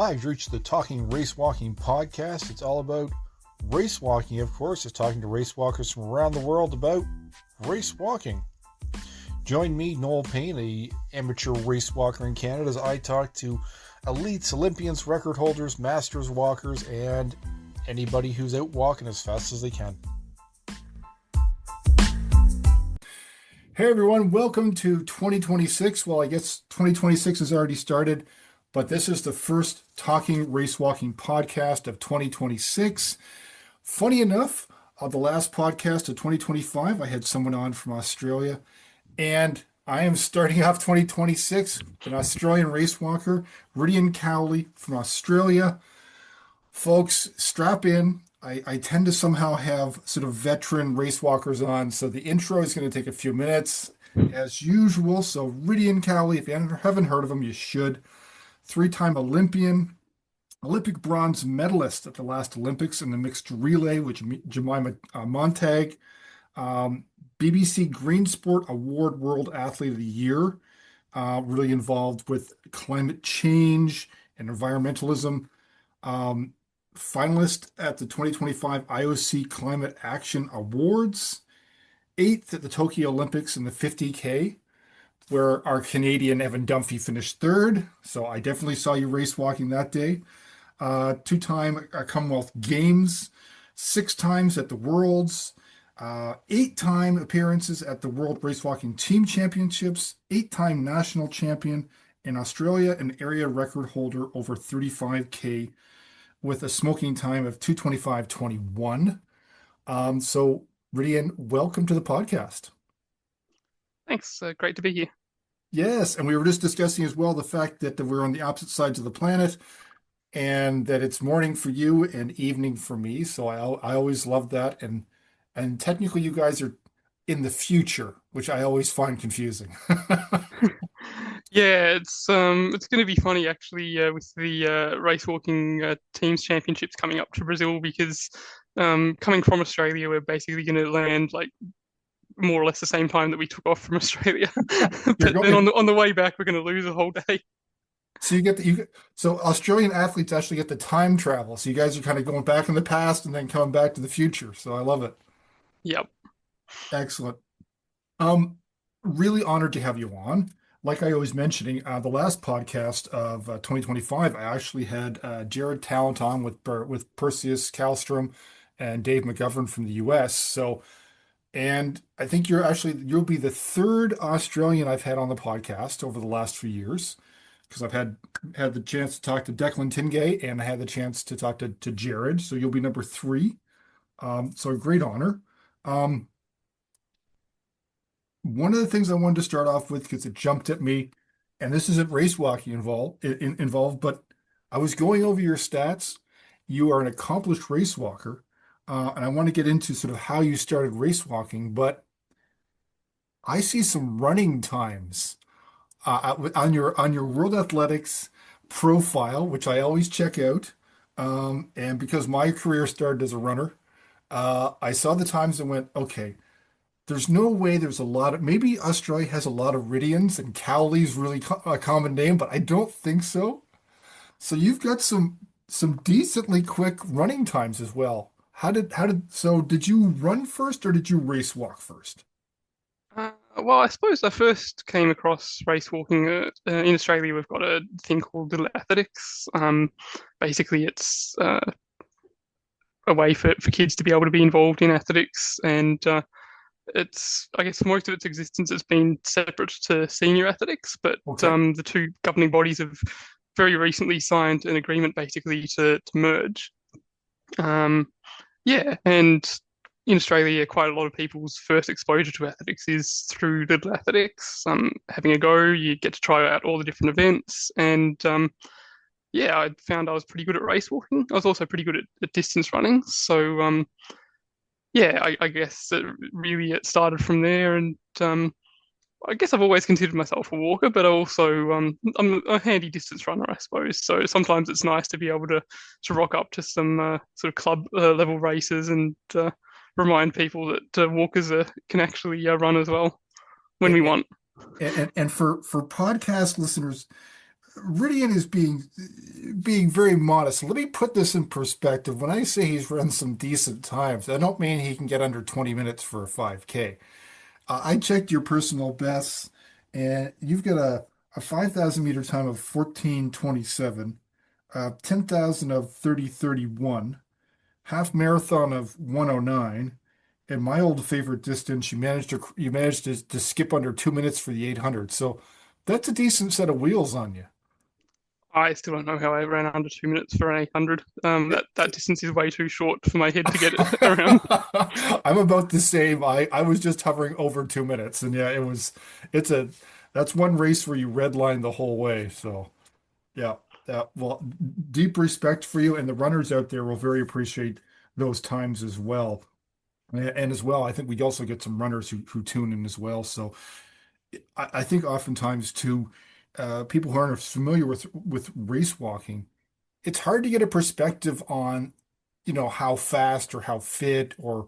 Hi, you've reached the Talking Race Walking podcast. It's all about race walking, of course. It's talking to race walkers from around the world about race walking. Join me, Noel Payne, a amateur race walker in Canada, as I talk to elites, Olympians, record holders, masters walkers, and anybody who's out walking as fast as they can. Hey everyone, welcome to 2026. Well, I guess 2026 has already started, but this is the first Talking Race Walking podcast of 2026. Funny enough, the last podcast of 2025, I had someone on from Australia, and I am starting off 2026, an Australian race walker, Rhydian Cowley from Australia. Folks, strap in. I tend to somehow have sort of veteran race walkers on, so the intro is going to take a few minutes as usual. So Rhydian Cowley, if you haven't heard of him, you should. Three-time Olympian, Olympic bronze medalist at the last Olympics in the mixed relay with Jemima Montag, BBC Green Sport Award World Athlete of the Year, really involved with climate change and environmentalism, finalist at the 2025 IOC Climate Action Awards, 8th at the Tokyo Olympics in the 50K, where our Canadian Evan Dunphy finished 3rd. So I definitely saw you race walking that day. Two-time Commonwealth Games, 6 times at the Worlds, 8-time appearances at the World Racewalking Team Championships, 8-time national champion in Australia, an area record holder over 35K with a smoking time of 2:25:21. So Rhydian, welcome to the podcast. Thanks. Great to be here. Yes, and we were just discussing as well the fact that we're on the opposite sides of the planet and that it's morning for you and evening for me. So I always love that. And technically you guys are in the future, which I always find confusing. Yeah, it's going to be funny actually with the race walking teams championships coming up to Brazil because coming from Australia, we're basically going to land like more or less the same time that we took off from Australia. But then on the way back, we're going to lose a whole day. So so Australian athletes actually get the time travel. So you guys are kind of going back in the past and then coming back to the future. So I love it. Yep. Excellent. Really honored to have you on. Like I was mentioning, the last podcast of 2025, I actually had Jared Talent on with Perseus Kallstrom and Dave McGovern from the US. So, and I think you'll be the 3rd Australian I've had on the podcast over the last few years, because I've had the chance to talk to Declan Tingay and I had the chance to talk to Jared. So you'll be number 3. So a great honor. One of the things I wanted to start off with, because it jumped at me, and this isn't race walking involved, but I was going over your stats. You are an accomplished race walker, and I want to get into sort of how you started race walking, but I see some running times on your World Athletics profile, which I always check out. And because my career started as a runner, I saw the times and went, okay, there's no way there's a lot of, maybe Australia has a lot of Rhydians and Cowley's really a common name, but I don't think so. So you've got some decently quick running times as well. So did you run first or did you race walk first? Well, I suppose I first came across race walking in Australia. We've got a thing called Little Athletics. Basically, it's a way for kids to be able to be involved in athletics, and I guess for most of its existence, it's been separate to senior athletics, but Okay. The two governing bodies have very recently signed an agreement basically to merge. Yeah, and in Australia, quite a lot of people's first exposure to athletics is through Little Athletics. Having a go, you get to try out all the different events, and yeah, I found I was pretty good at race walking. I was also pretty good at distance running, so yeah, I guess it started from there, and I guess I've always considered myself a walker, but I'm a handy distance runner, I suppose. So sometimes it's nice to be able to rock up to some sort of club level races and remind people that walkers can actually run as well when we want. And for podcast listeners, Rhydian is being very modest. Let me put this in perspective. When I say he's run some decent times, I don't mean he can get under 20 minutes for a 5K. I checked your personal bests, and you've got a 5,000 meter time of 14:27, 10,000 of 30:31, half marathon of 1:09, and my old favorite distance, you managed to skip under 2 minutes for the 800. So that's a decent set of wheels on you. I still don't know how I ran under 2 minutes for an 800. That distance is way too short for my head to get it around. I'm about the same. I was just hovering over 2 minutes, and yeah, it's a that's one race where you redline the whole way. So yeah, well, deep respect for you, and the runners out there will very appreciate those times as well. And as well, I think we also get some runners who tune in as well. So I think oftentimes too, people who aren't familiar with race walking, it's hard to get a perspective on, how fast or how fit or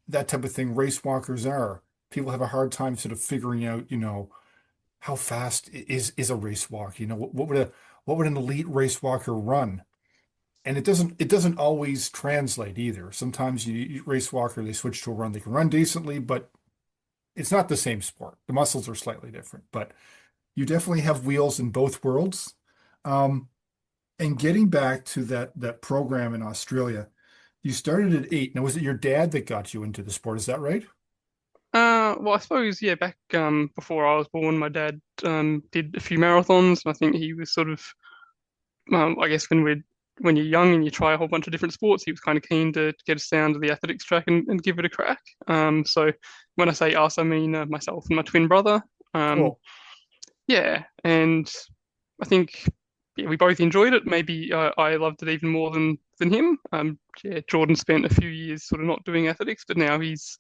that type of thing race walkers are. People have a hard time sort of figuring out, how fast is a race walk? What would an elite race walker run? And it doesn't always translate either. Sometimes race walker, they switch to a run. They can run decently, but it's not the same sport. The muscles are slightly different, but you definitely have wheels in both worlds. Um, and getting back to that program in Australia, you started at 8. Now, was it your dad that got you into the sport? Is that right? Well, I suppose yeah. Back before I was born, my dad did a few marathons, and I think he was sort of I guess when you're young and you try a whole bunch of different sports, he was kind of keen to get us down to the athletics track and give it a crack. So when I say us, I mean myself and my twin brother. Um, Cool. yeah, and I think yeah, we both enjoyed it. Maybe I loved it even more than him. Yeah, Jordan spent a few years sort of not doing athletics, but now he's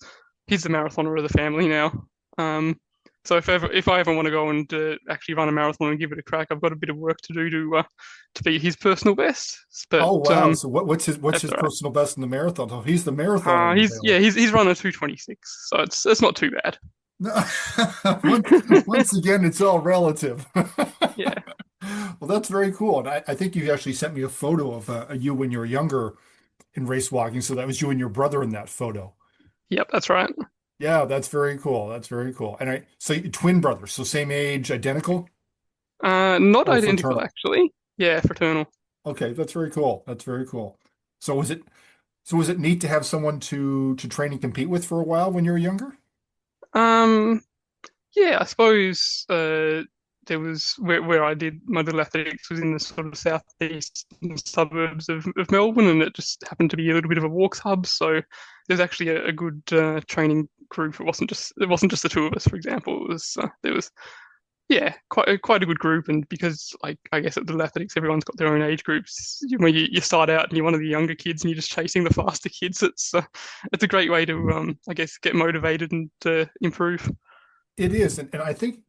the marathoner of the family now. Um, so if I ever want to go and actually run a marathon and give it a crack, I've got a bit of work to do to beat his personal best. But Oh wow. So what's that's his all right. personal best in the marathon? Oh, he's the marathoner in the He's family. yeah he's run a 2:26, so it's not too bad. No. Once, once again, it's all relative. Yeah. Well, that's very cool. And I think you actually sent me a photo of you when you were younger in race walking. So that was you and your brother in that photo. Yep, that's right. Yeah, that's very cool. That's very cool. And so twin brothers, so same age, identical Not or identical fraternal? actually. Yeah, fraternal. Okay, that's very cool. That's very cool. So was it neat to have someone to train and compete with for a while when you were younger? Um, Yeah, I suppose there was where I did my little athletics was in the sort of southeast suburbs of Melbourne, and it just happened to be a little bit of a walks hub. So there's actually a good training group. It wasn't just the two of us, for example. It was there was yeah quite a good group, and because like I guess at little athletics everyone's got their own age groups. When you start out and you're one of the younger kids and you're just chasing the faster kids, it's a great way to I guess get motivated and improve. It is, and I think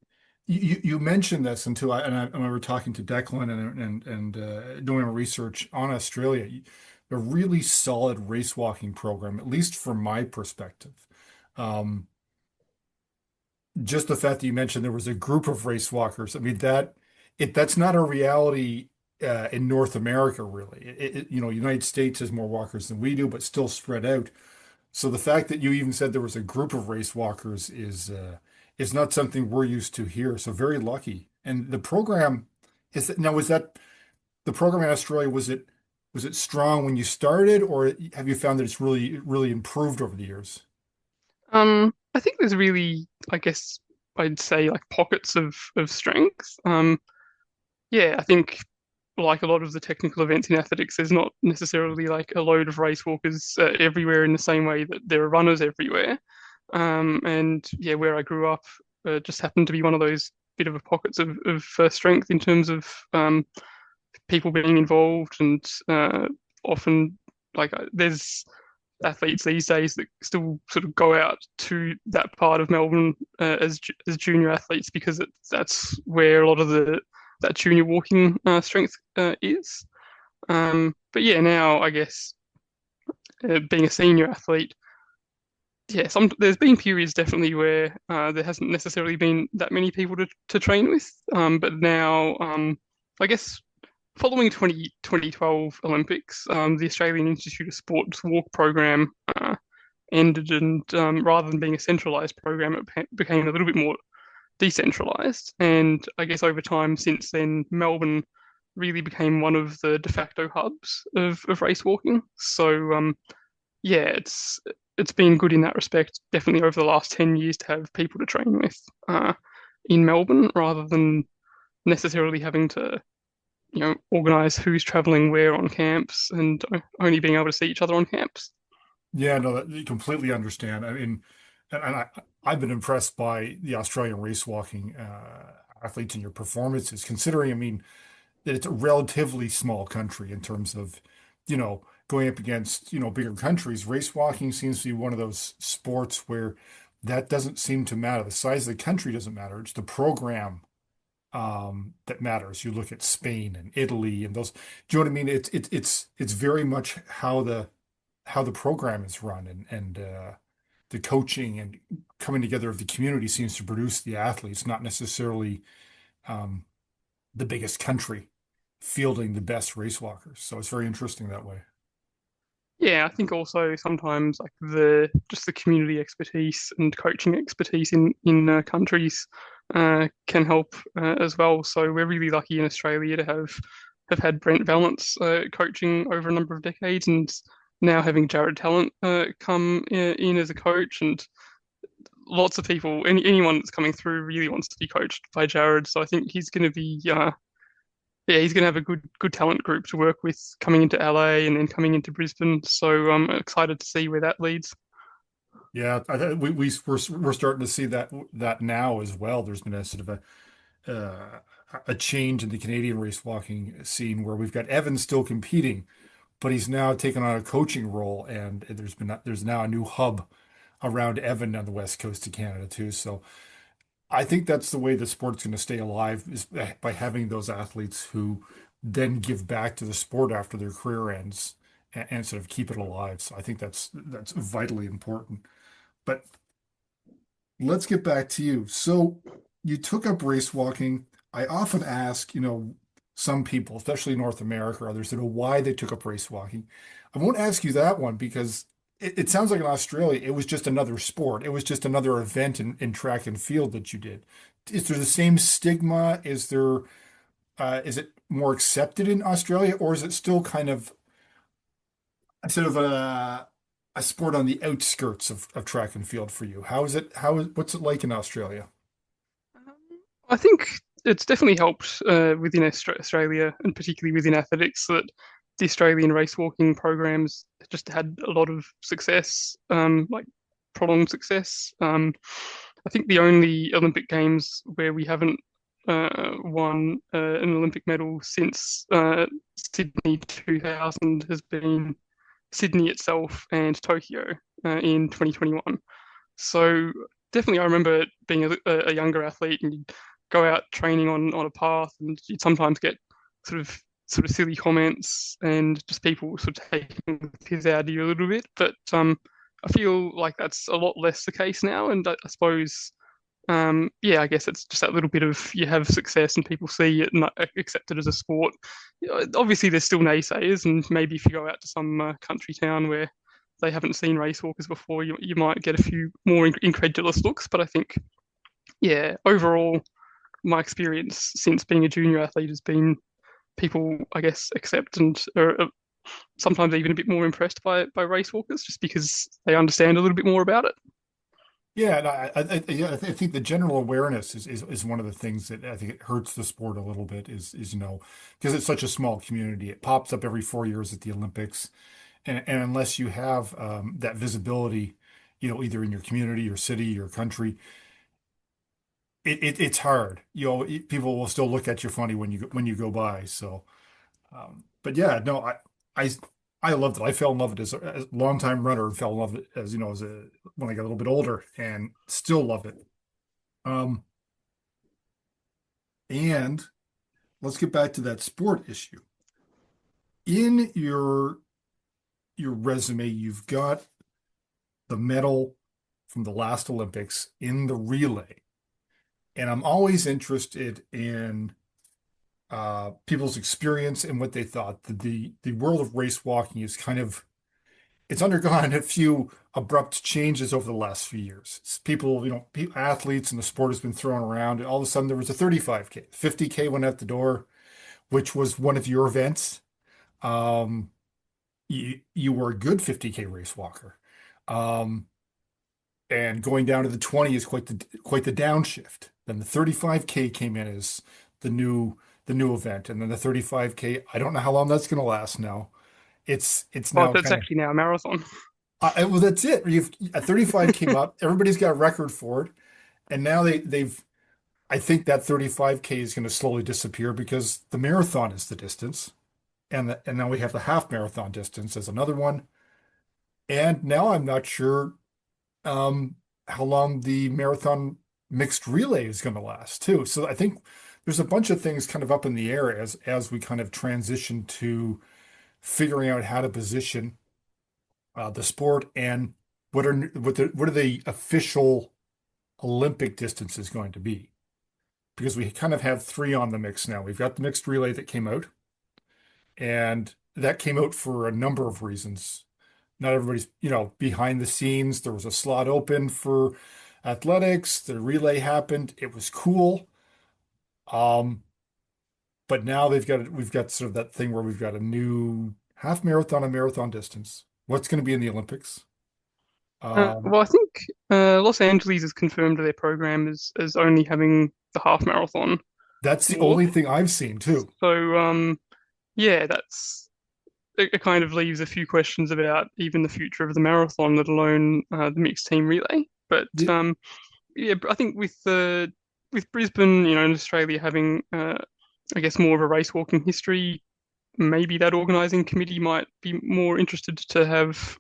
you mentioned this until I remember talking to Declan and doing research on Australia. A really solid race walking program, at least from my perspective. Um, just the fact that you mentioned there was a group of race walkers. I mean that's not a reality in North America, really. United States has more walkers than we do, but still spread out. So the fact that you even said there was a group of race walkers is not something we're used to here. So very lucky. And the program was that the program in Australia, was it strong when you started, or have you found that it's really improved over the years? I think there's really, I guess I'd say like pockets of strength. Yeah, I think like a lot of the technical events in athletics, there's not necessarily like a load of race walkers everywhere in the same way that there are runners everywhere. And yeah, where I grew up just happened to be one of those bit of a pockets of strength in terms of people being involved and often there's athletes these days that still sort of go out to that part of Melbourne as junior athletes because that's where a lot of that junior walking strength is. But yeah, now I guess being a senior athlete, yeah, there's been periods definitely where there hasn't necessarily been that many people to train with. But now I guess following 2012 Olympics, the Australian Institute of Sport's walk program ended, and rather than being a centralized program, it became a little bit more decentralized. And I guess over time since then, Melbourne really became one of the de facto hubs of race walking. So yeah, it's been good in that respect. Definitely over the last 10 years to have people to train with in Melbourne rather than necessarily having to organize who's traveling where on camps and only being able to see each other on camps. Yeah, no, you completely understand. I mean, I've been impressed by the Australian race walking athletes and your performances, considering, I mean, that it's a relatively small country in terms of, going up against, bigger countries. Race walking seems to be one of those sports where that doesn't seem to matter. The size of the country doesn't matter. It's the program that matters. You look at Spain and Italy and those. Do you know what I mean? It's very much how the program is run and the coaching and coming together of the community seems to produce the athletes, not necessarily um, the biggest country fielding the best race walkers. So it's very interesting that way. Yeah, I think also sometimes like the community expertise and coaching expertise in countries can help as well. So we're really lucky in Australia to have had Brent Valance coaching over a number of decades, and now having Jared Talent come in as a coach, and lots of people, anyone that's coming through really wants to be coached by Jared. So I think he's going to be yeah, he's going to have a good talent group to work with coming into LA and then coming into Brisbane. So I'm excited to see where that leads. Yeah, we're starting to see that now as well. There's been a sort of a change in the Canadian race walking scene where we've got Evan still competing, but he's now taken on a coaching role, and there's now a new hub around Evan on the west coast of Canada too. So I think that's the way the sport's going to stay alive is by having those athletes who then give back to the sport after their career ends and sort of keep it alive. So I think that's vitally important. But let's get back to you. So you took up race walking. I often ask, some people, especially North America or others, why they took up race walking. I won't ask you that one because it sounds like in Australia, it was just another sport. It was just another event in track and field that you did. Is there the same stigma? Is it more accepted in Australia, or is it still kind of sort of a sport on the outskirts of track and field for you? What's it like in Australia? I think it's definitely helped within Australia and particularly within athletics that the Australian race walking programs just had a lot of success, like prolonged success. I think the only Olympic Games where we haven't won an Olympic medal since Sydney 2000 has been Sydney itself and Tokyo in 2021. So definitely, I remember being a younger athlete and you'd go out training on a path, and you'd sometimes get sort of silly comments and just people sort of taking the piss out of you a little bit. But I feel like that's a lot less the case now, and I suppose. Yeah, I guess it's just that little bit of you have success and people see it and accept it as a sport. Obviously, there's still naysayers, and maybe if you go out to some country town where they haven't seen racewalkers before, you might get a few more incredulous looks. But I think, yeah, overall, my experience since being a junior athlete has been people, I guess, accept and are sometimes even a bit more impressed by racewalkers just because they understand a little bit more about it. Yeah, and yeah, I think the general awareness is one of the things that I think it hurts the sport a little bit because it's such a small community. It pops up every 4 years at the Olympics, and unless you have that visibility, either in your community, your city, your country, it's hard. People will still look at you funny when you go by. So, but yeah, no, I I loved it. I fell in love with it as a longtime runner and fell in love with it as when I got a little bit older and still love it. Um, and let's get back to that sport issue. In your resume, you've got the medal from the last Olympics in the relay. And I'm always interested in people's experience and what they thought. The world of race walking is it's undergone a few abrupt changes over the last few years. People, athletes and the sport has been thrown around, and all of a sudden there was a 35K, 50K went out the door, which was one of your events. Um, you were a good 50K race walker. Um, and going down to the 20 is quite the downshift. Then the 35K came in as the new the new event, and then the 35K. I don't know how long that's going to last now. It's Oh, now that's kind of actually now a marathon. well, that's it. You've a 35 came up. Everybody's got a record for it, and now they've. I think that 35K is going to slowly disappear because the marathon is the distance, and now we have the half marathon distance as another one. And now I'm not sure um, how long the marathon mixed relay is going to last too. So I think there's a bunch of things kind of up in the air as we kind of transition to figuring out how to position the sport and what are the official Olympic distances going to be? Because we kind of have three on the mix now. We've got the mixed relay that came out, and that came out for a number of reasons. Not everybody's, behind the scenes. There was a slot open for athletics. The relay happened. It was cool. Um, but now we've got sort of that thing where we've got a new half marathon and marathon distance. What's going to be in the Olympics? Um, Well, I think Los Angeles has confirmed their program as only having the half marathon that's the only walk. thing I've seen too. So yeah, it kind of leaves a few questions about even the future of the marathon, let alone the mixed team relay. But The- yeah, I think with Brisbane, in Australia having I guess more of a race walking history, maybe that organising committee might be more interested to have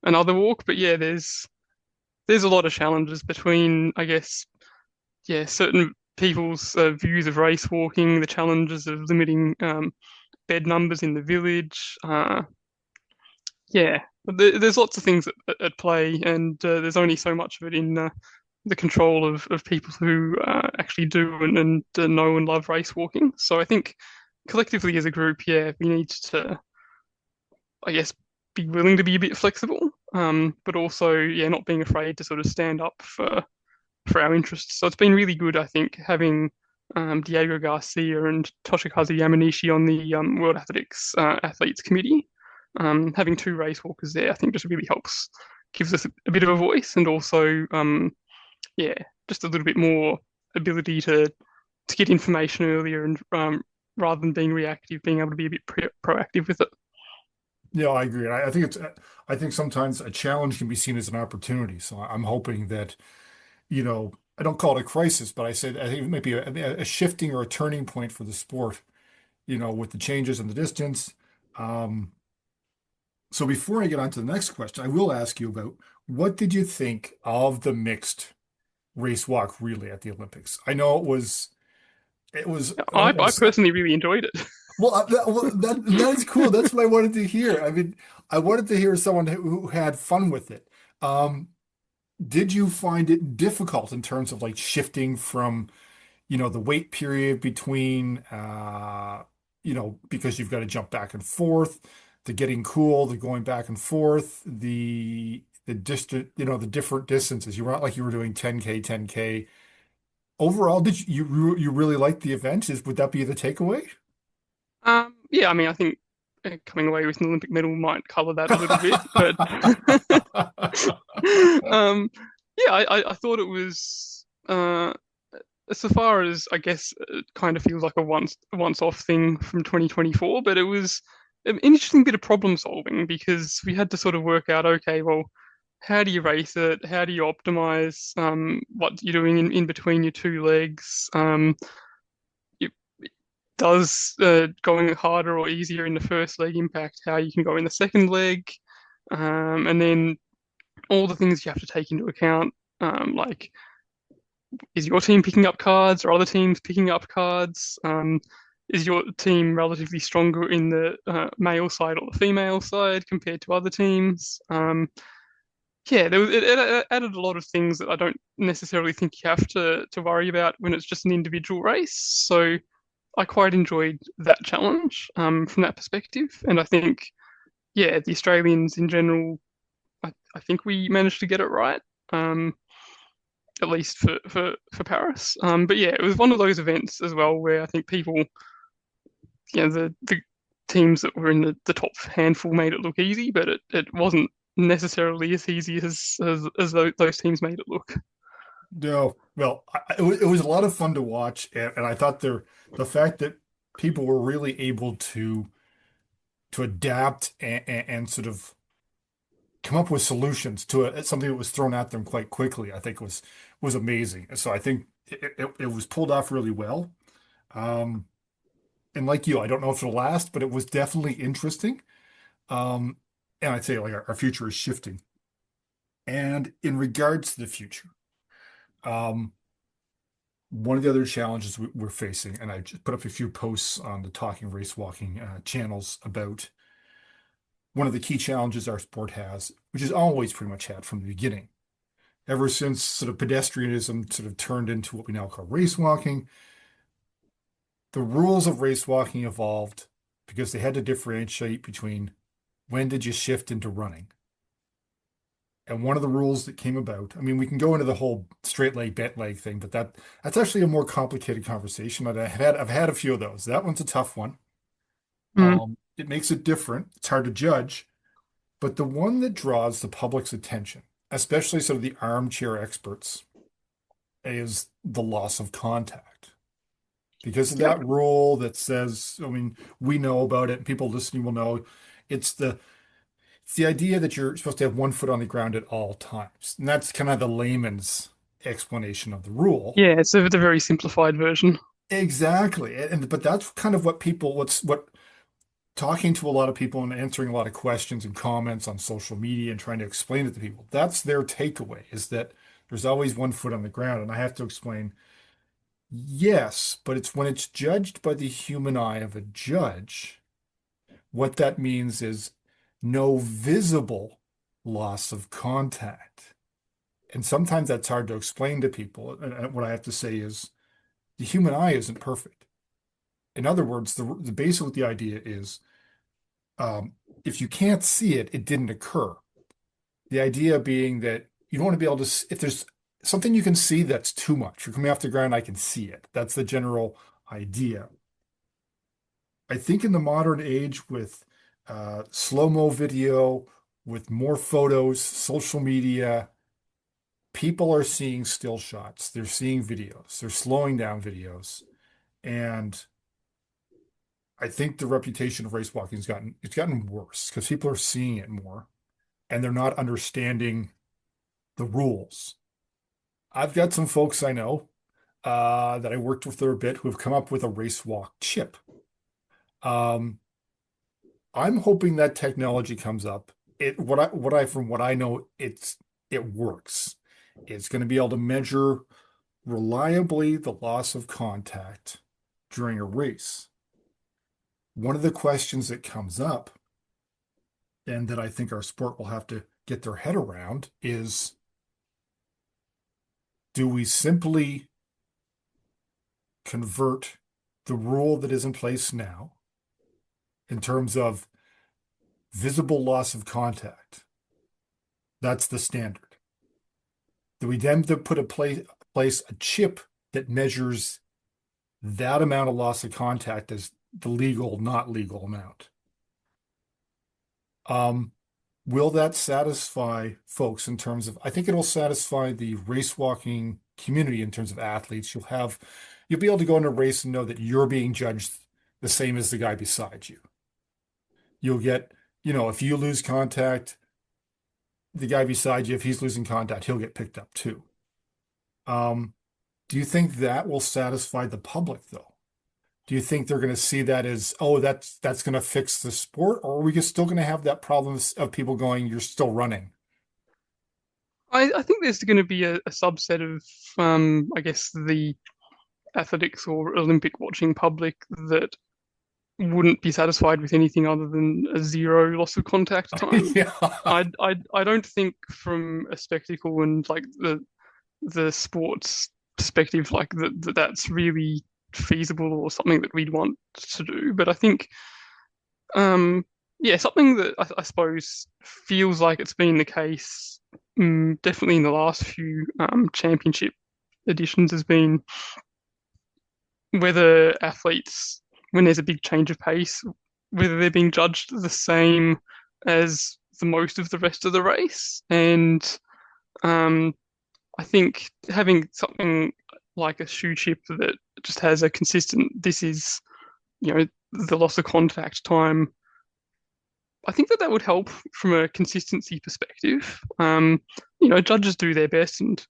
another walk. But yeah, there's a lot of challenges between, I guess, yeah, certain people's views of race walking, the challenges of limiting bed numbers in the village. Yeah, there's lots of things at play, and there's only so much of it in the control of people who actually do and know and love race walking. So I think collectively as a group, yeah, we need to, I guess, be willing to be a bit flexible, but also, yeah, not being afraid to sort of stand up for our interests. So it's been really good, I think, having Diego Garcia and Toshikazu Yamanishi on the World Athletics Athletes Committee. Having two race walkers there, I think, just really helps, gives us a bit of a voice, and also, yeah, just a little bit more ability to get information earlier, and rather than being reactive, being able to be a bit proactive with it. Yeah, I agree. I think sometimes a challenge can be seen as an opportunity. So I'm hoping that, I don't call it a crisis, but I think it might be a shifting or a turning point for the sport, with the changes in the distance. Um, so before I get on to the next question, I will ask you about what did you think of the mixed race walk relay at the Olympics? I know I don't I want to. personally really enjoyed it. That is cool. That's what I wanted to hear. I mean, I wanted to hear someone who had fun with it. Um, did you find it difficult in terms of like shifting from, the wait period between, because you've got to jump back and forth, to getting cool, to going back and forth, the distant, the different distances. You were not like you were doing 10K, 10K. Overall, did you really like the event? Would that be the takeaway? Yeah, I mean, I think coming away with an Olympic medal might colour that a little bit, but um, yeah, I thought it was so far as I guess it kind of feels like a once off thing from 2024, but it was an interesting bit of problem solving because we had to sort of work out, okay, well, how do you race it? How do you optimize what you're doing in between your two legs? You, does going harder or easier in the first leg impact how you can go in the second leg? And then all the things you have to take into account, like is your team picking up cards or other teams picking up cards? Is your team relatively stronger in the male side or the female side compared to other teams? Yeah, it added a lot of things that I don't necessarily think you have to worry about when it's just an individual race. So I quite enjoyed that challenge from that perspective, and I think yeah, the Australians in general, I think we managed to get it right. Um, at least for Paris. But yeah, it was one of those events as well where I think people, the teams that were in the top handful made it look easy, but it wasn't necessarily as easy as those teams made it look. No, well, it was a lot of fun to watch, and I thought the fact that people were really able to adapt and sort of come up with solutions to something that was thrown at them quite quickly, I think was amazing. So I think it was pulled off really well. Um, and like you, I don't know if it'll last, but it was definitely interesting. Um, and I'd say like our future is shifting. And in regards to the future, um, one of the other challenges we're facing, and I just put up a few posts on the Talking Race Walking channels about one of the key challenges our sport has, which has always pretty much had from the beginning. Ever since sort of pedestrianism sort of turned into what we now call race walking, the rules of race walking evolved because they had to differentiate between when did you shift into running. And one of the rules that came about, I mean, we can go into the whole straight leg, bent leg thing, but that's actually a more complicated conversation. I've had a few of those. That one's a tough one. Mm. It makes it different. It's hard to judge, but the one that draws the public's attention, especially sort of the armchair experts, is the loss of contact. Because of Yep. that rule that says, I mean, we know about it, and people listening will know, it's the it's the idea that you're supposed to have one foot on the ground at all times. And that's kind of the layman's explanation of the rule. Yeah, it's the very simplified version. Exactly. And but that's kind of what people what talking to a lot of people and answering a lot of questions and comments on social media and trying to explain it to people. That's their takeaway is that there's always one foot on the ground. And I have to explain, yes, but it's when it's judged by the human eye of a judge, what that means is no visible loss of contact. And sometimes that's hard to explain to people. And what I have to say is the human eye isn't perfect. In other words, basically the idea is um, if you can't see it, it didn't occur. The idea being that you don't want to be able to, if there's something you can see that's too much, you're coming off the ground, I can see it. That's the general idea. I think in the modern age with slow-mo video, with more photos, social media, people are seeing still shots. They're seeing videos. They're slowing down videos. And I think the reputation of race walking it's gotten worse because people are seeing it more and they're not understanding the rules. I've got some folks I know that I worked with for a bit who have come up with a race walk chip. Um, I'm hoping that technology comes up. From what I know, it works. It's going to be able to measure reliably the loss of contact during a race. One of the questions that comes up, and that I think our sport will have to get their head around, is do we simply convert the rule that is in place now in terms of visible loss of contact? That's the standard. Do we then to put place a chip that measures that amount of loss of contact as the legal, not legal amount? Um, will that satisfy folks in terms of, I think it'll satisfy the race walking community in terms of athletes. You'll be able to go in a race and know that you're being judged the same as the guy beside you. You'll get, if you lose contact, the guy beside you, if he's losing contact, he'll get picked up too. Um, do you think that will satisfy the public though? Do you think they're going to see that as, oh, that's going to fix the sport, or are we still going to have that problem of people going, you're still running? I think there's going to be a subset of, I guess, the athletics or Olympic watching public that wouldn't be satisfied with anything other than a zero loss of contact time. Yeah. I don't think from a spectacle and like the sports perspective, like that's really feasible or something that we'd want to do. But I think, um, yeah, something that I suppose feels like it's been the case, definitely in the last few championship editions, has been whether athletes, when there's a big change of pace, whether they're being judged the same as the most of the rest of the race. And um, I think having something like a shoe chip that just has a consistent, this is, the loss of contact time, I think that would help from a consistency perspective. Judges do their best, and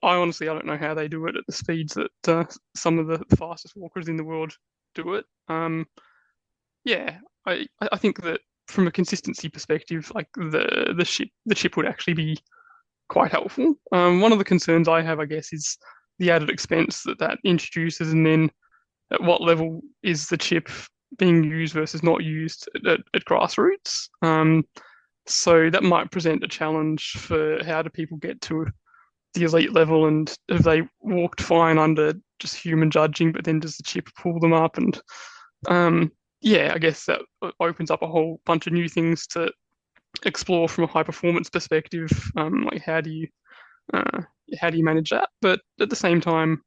I don't know how they do it at the speeds that some of the fastest walkers in the world do it. Yeah, I think that from a consistency perspective, like the chip would actually be quite helpful. One of the concerns I have, I guess, is the added expense that introduces, and then at what level is the chip being used versus not used at grassroots. So that might present a challenge for how do people get to the elite level, and have they walked fine under just human judging, but then does the chip pull them up? And yeah, I guess that opens up a whole bunch of new things to explore from a high performance perspective. Like uh, how do you manage that? But at the same time,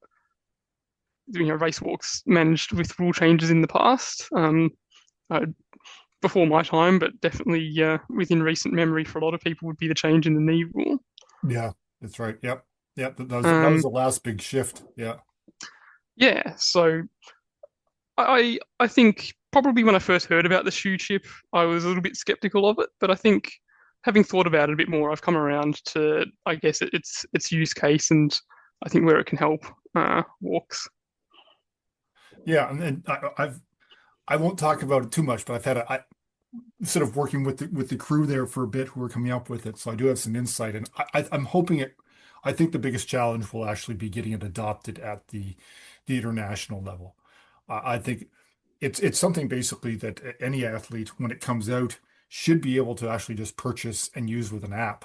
race walks managed with rule changes in the past. Uh, Before my time, but definitely within recent memory for a lot of people would be the change in the knee rule. Yeah, that's right. Yep. Yep. That was Um, the last big shift. Yeah. yeah, so I think probably when I first heard about the shoe chip, I was a little bit skeptical of it, but I think having thought about it a bit more, I've come around to, I guess, its use case, and I think where it can help walks. Yeah. And I won't talk about it too much, but I've had sort of working with the crew there for a bit who are coming up with it. So I do have some insight, and I'm hoping it. I think the biggest challenge will actually be getting it adopted at the international level. I think it's something basically that any athlete, when it comes out, should be able to actually just purchase and use with an app.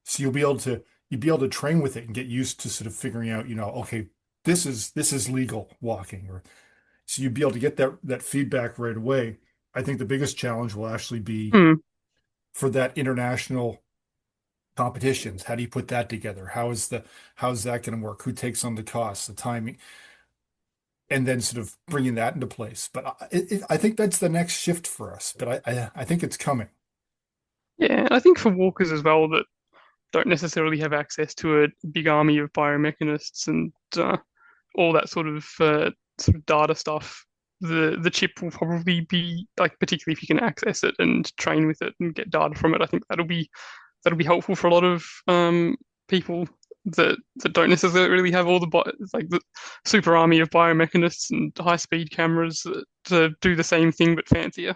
So you'll be able to train with it and get used to sort of figuring out, okay, this is legal walking, or so you'd be able to get that feedback right away. I think the biggest challenge will actually be Hmm. for that international competitions. How do you put that together? How's that going to work? Who takes on the costs, the timing, and then sort of bringing that into place. But I think that's the next shift for us. But I think it's coming. Yeah, I think for walkers as well that don't necessarily have access to a big army of biomechanists and all that sort of data stuff, the chip will probably be like, particularly if you can access it and train with it and get data from it. I think that'll be helpful for a lot of people that don't necessarily have all like the super army of biomechanists and high speed cameras to do the same thing but fancier.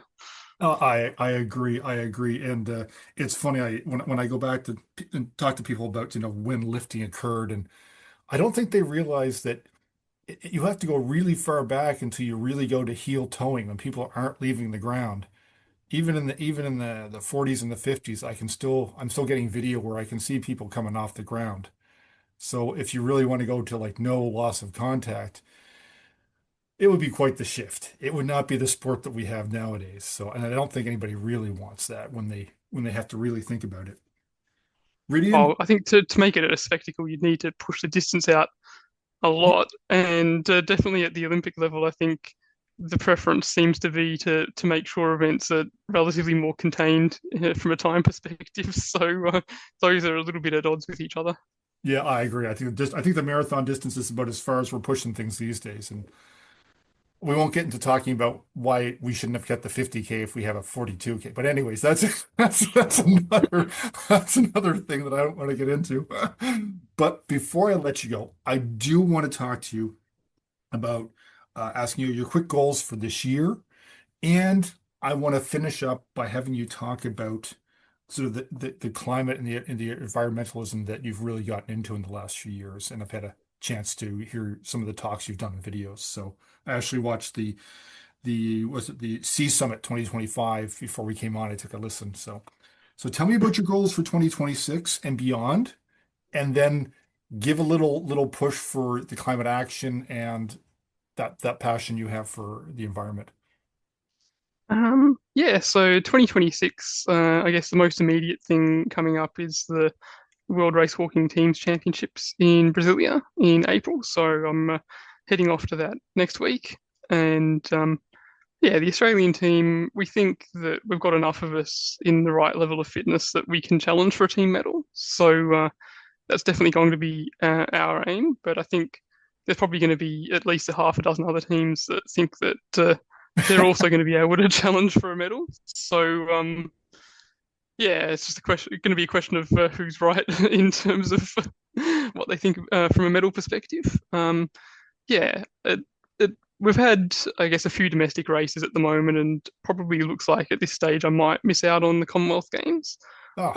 I agree. I agree. And it's funny. When I go back to and talk to people about when lifting occurred, and I don't think they realize that you have to go really far back until you really go to heel towing when people aren't leaving the ground. Even in the 40s and the 50s, I'm still getting video where I can see people coming off the ground. So if you really want to go to like no loss of contact, it would be quite the shift. It would not be the sport that we have nowadays. So, and I don't think anybody really wants that when they have to really think about it. Rhydian? Oh, I think to make it a spectacle, you'd need to push the distance out a lot, and definitely at the Olympic level, I think the preference seems to be to make sure events are relatively more contained from a time perspective. So those are a little bit at odds with each other. Yeah, I agree. I think the marathon distance is about as far as we're pushing things these days. And we won't get into talking about why we shouldn't have kept the 50K if we have a 42K. But anyways, that's another thing that I don't want to get into. But before I let you go, I do want to talk to you about asking you your quick goals for this year. And I want to finish up by having you talk about sort of the climate and the environmentalism that you've really gotten into in the last few years. And I've had a chance to hear some of the talks you've done in videos. So I actually watched the Sea Summit 2025 before we came on. I took a listen. So tell me about your goals for 2026 and beyond, and then give a little push for the climate action and that passion you have for the environment? Yeah, so 2026, I guess the most immediate thing coming up is the World Racewalking Teams Championships in Brasilia in April. So I'm heading off to that next week. And yeah, the Australian team, we think that we've got enough of us in the right level of fitness that we can challenge for a team medal. So that's definitely going to be our aim. But I think there's probably going to be at least a half a dozen other teams that think that they're also going to be able to challenge for a medal. So yeah, it's just a question, going to be a question of who's right in terms of what they think from a medal perspective. Yeah, we've had, I guess, a few domestic races at the moment, and probably looks like at this stage I might miss out on the Commonwealth Games. Oh,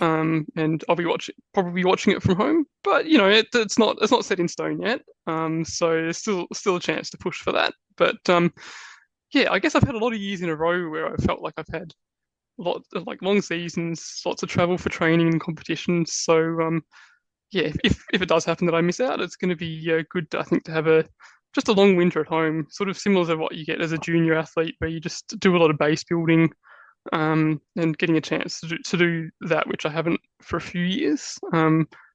And I'll be probably watching it from home. But it's not set in stone yet. So there's still a chance to push for that. But yeah, I guess I've had a lot of years in a row where I felt like I've had lot of like long seasons, lots of travel for training and competitions. So yeah, if it does happen that I miss out, it's going to be good, I think, to have a just a long winter at home, sort of similar to what you get as a junior athlete, where you just do a lot of base building, and getting a chance to do that, which I haven't for a few years,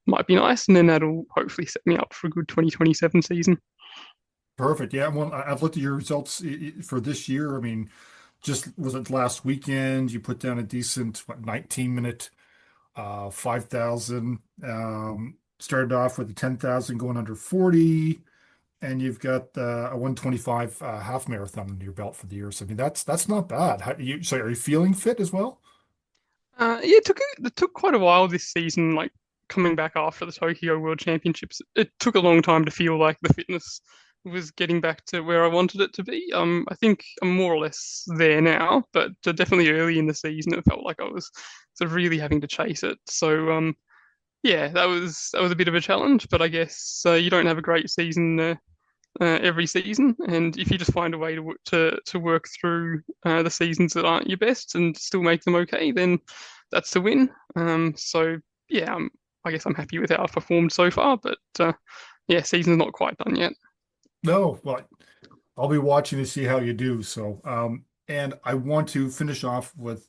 might be nice, and then that'll hopefully set me up for a good 2027 season. perfect. Yeah, well, I've looked at your results for this year. I mean, just was it last weekend? You put down a decent, what, 19-minute 5,000. Started off with a 10,000 going under 40, and you've got a 125 half marathon under your belt for the year. So I mean, that's not bad. So are you feeling fit as well? Yeah, it took quite a while this season, like coming back after the Tokyo World Championships. It took a long time to feel like the fitness was getting back to where I wanted it to be. I think I'm more or less there now, but definitely early in the season, it felt like I was sort of really having to chase it. So yeah, that was a bit of a challenge, but I guess you don't have a great season every season, and if you just find a way to work through the seasons that aren't your best and still make them okay, then that's the win. So yeah, I guess I'm happy with how I've performed so far, but yeah, season's not quite done yet. No, well, I'll be watching to see how you do. So, and I want to finish off with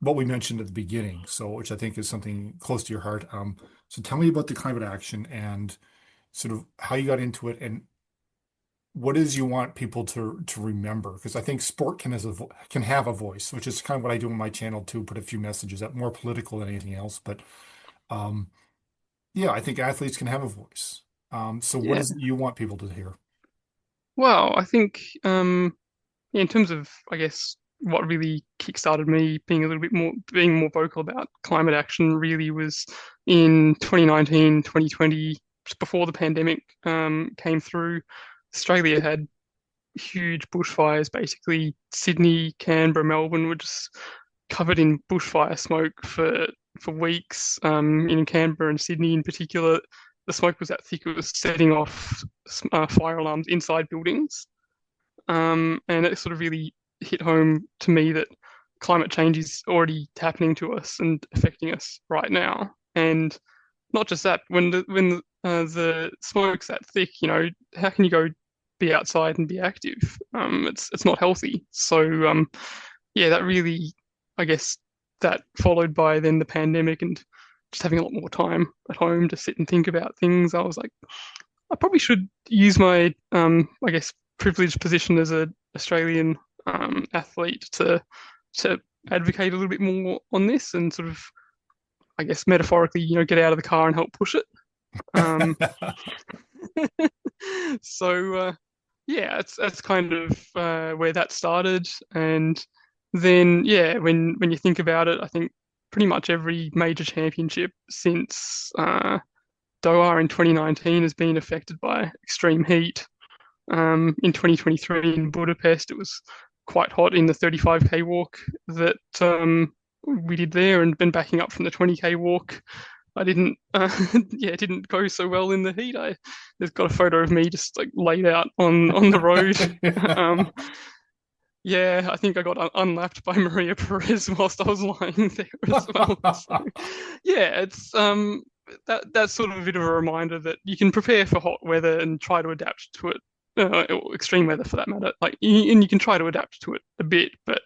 what we mentioned at the beginning, so which I think is something close to your heart. So tell me about the climate action and sort of how you got into it and what is you want people to remember, because I think sport can have a voice, which is kind of what I do on my channel too, put a few messages that more political than anything else. But um, yeah, I think athletes can have a voice. So what Yeah. is it you want people to hear? Well, I think yeah, in terms of, I guess, what really kickstarted me being more vocal about climate action really was in 2019, 2020, just before the pandemic came through. Australia had huge bushfires. Basically, Sydney, Canberra, Melbourne were just covered in bushfire smoke for weeks. In Canberra and Sydney, in particular, the smoke was that thick it was setting off fire alarms inside buildings. And it sort of really hit home to me that climate change is already happening to us and affecting us right now. And not just that, when the smoke's that thick, how can you go be outside and be active? It's not healthy. So yeah, that really, I guess, that followed by then the pandemic and just having a lot more time at home to sit and think about things. I was like, I probably should use my, I guess, privileged position as a Australian athlete to advocate a little bit more on this and sort of, I guess, metaphorically, get out of the car and help push it. Um, so yeah, that's kind of where that started, and then yeah, when you think about it, I think pretty much every major championship since Doha in 2019 has been affected by extreme heat. In 2023 in Budapest, it was quite hot in the 35K walk that we did there, and been backing up from the 20K walk. I didn't, yeah, it didn't go so well in the heat. There's got a photo of me just like laid out on the road. Um, yeah, I think I got unlapped by Maria Perez whilst I was lying there as well. So, yeah, it's that's sort of a bit of a reminder that you can prepare for hot weather and try to adapt to it or extreme weather for that matter. And you can try to adapt to it a bit, but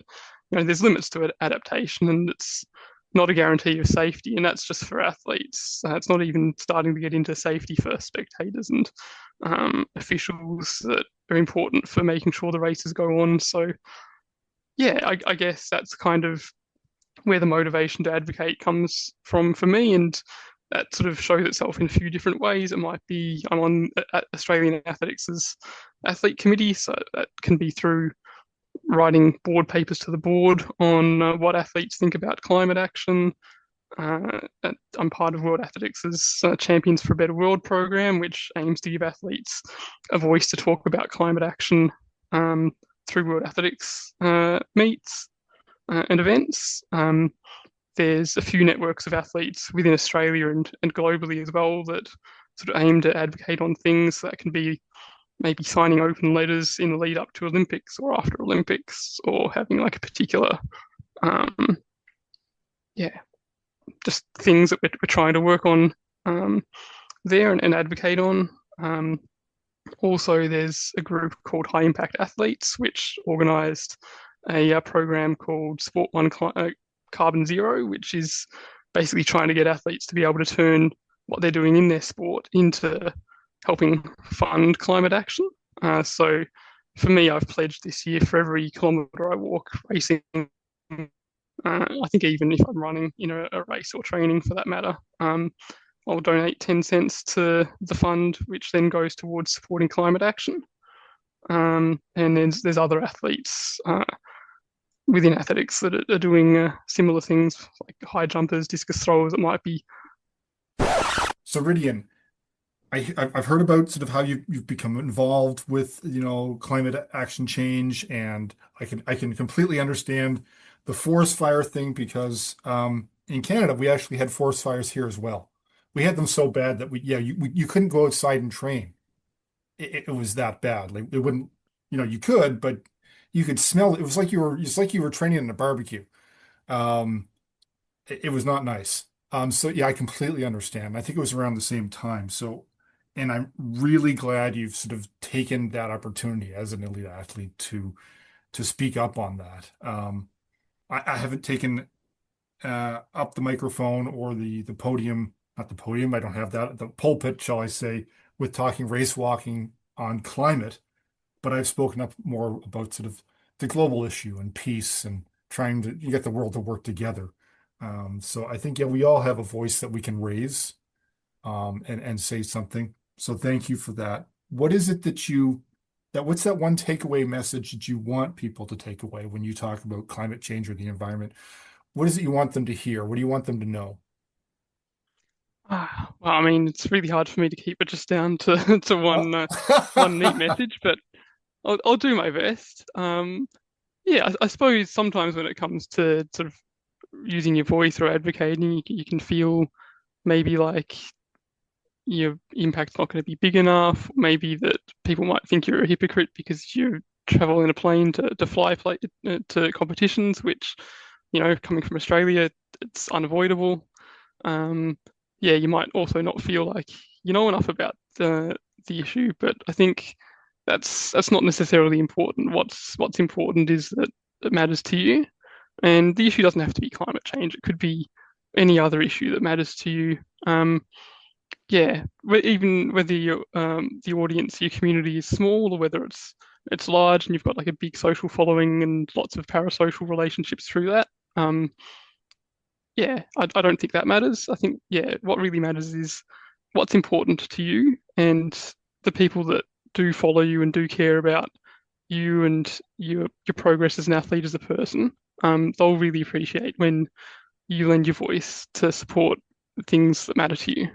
there's limits to it, adaptation, and it's not a guarantee of safety, and that's just for athletes. It's not even starting to get into safety for spectators and officials that are important for making sure the races go on. So yeah, I guess that's kind of where the motivation to advocate comes from for me, and that sort of shows itself in a few different ways. It might be I'm on Australian Athletics' athlete committee, so that can be through writing board papers to the board on what athletes think about climate action. I'm part of World Athletics' Champions for a Better World program, which aims to give athletes a voice to talk about climate action through World Athletics meets and events. There's a few networks of athletes within Australia and globally as well that sort of aim to advocate on things that can be maybe signing open letters in the lead up to Olympics or after Olympics, or having like a particular, um, yeah, just things that we're trying to work on there and advocate on. Also, there's a group called High Impact Athletes, which organised a program called Sport One Carbon Zero, which is basically trying to get athletes to be able to turn what they're doing in their sport into helping fund climate action. So for me, I've pledged this year for every kilometre I walk racing. I think even if I'm running, a race or training for that matter, I'll donate 10 cents to the fund, which then goes towards supporting climate action. And there's other athletes within athletics that are doing similar things, like high jumpers, discus throwers. It might be. So, Rhydian, I've heard about sort of how you've become involved with, climate action change, and I can completely understand the forest fire thing because in Canada we actually had forest fires here as well. We had them so bad that you couldn't go outside and train. It was that bad. Like it wouldn't, you could, but you could smell it. It was like you were training in a barbecue. Um, it was not nice. So yeah, I completely understand. I think it was around the same time. So, and I'm really glad you've sort of taken that opportunity as an elite athlete to speak up on that. I haven't taken up the microphone or the podium, not the podium. I don't have that, the pulpit, shall I say, with talking race walking on climate, but I've spoken up more about sort of the global issue and peace and trying to get the world to work together. So I think, yeah, we all have a voice that we can raise and say something. So thank you for that. What is it what's that one takeaway message that you want people to take away when you talk about climate change or the environment? What is it you want them to hear? What do you want them to know? Well, I mean, it's really hard for me to keep it just down to to one neat message, but I'll do my best. Yeah, I suppose sometimes when it comes to sort of using your voice or advocating, you can feel maybe like your impact's not going to be big enough. Maybe that people might think you're a hypocrite because you travel in a plane to fly to competitions, which, coming from Australia, it's unavoidable. Um, yeah, you might also not feel like you know enough about the issue, but I think that's not necessarily important. What's important is that it matters to you, and the issue doesn't have to be climate change. It could be any other issue that matters to you. Yeah, even whether the audience, your community is small, or whether it's large and you've got like a big social following and lots of parasocial relationships through that. Yeah, I don't think that matters. I think, yeah, what really matters is what's important to you, and the people that do follow you and do care about you and your progress as an athlete, as a person. They'll really appreciate when you lend your voice to support the things that matter to you.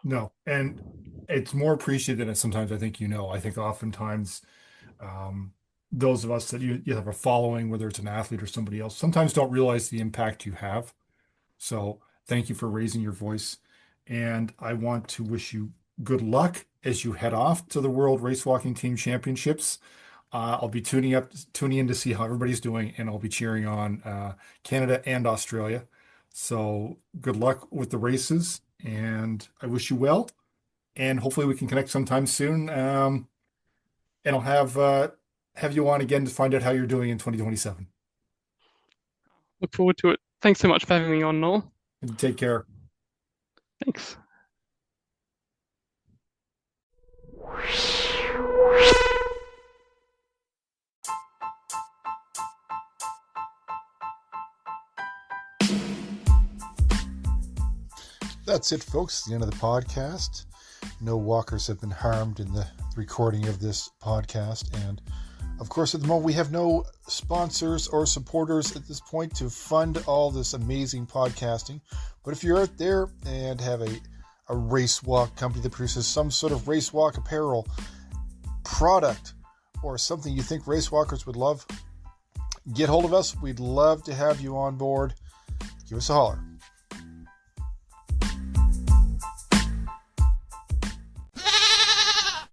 No, and it's more appreciated than it sometimes I think I think oftentimes um, those of us that you have a following, whether it's an athlete or somebody else, sometimes don't realize the impact you have. So thank you for raising your voice. And I want to wish you good luck as you head off to the World Racewalking Team Championships. I'll be tuning in to see how everybody's doing, and I'll be cheering on Canada and Australia. So good luck with the races, and I wish you well. And hopefully we can connect sometime soon. and I'll have you on again to find out how you're doing in 2027. Look forward to it. Thanks so much for having me on, Noel. And take care. Thanks. That's it, folks. The end of the podcast. No walkers have been harmed in the recording of this podcast. And of course, at the moment, we have no sponsors or supporters at this point to fund all this amazing podcasting. But if you're out there and have a race walk company that produces some sort of race walk apparel product or something you think race walkers would love, get hold of us. We'd love to have you on board. Give us a holler.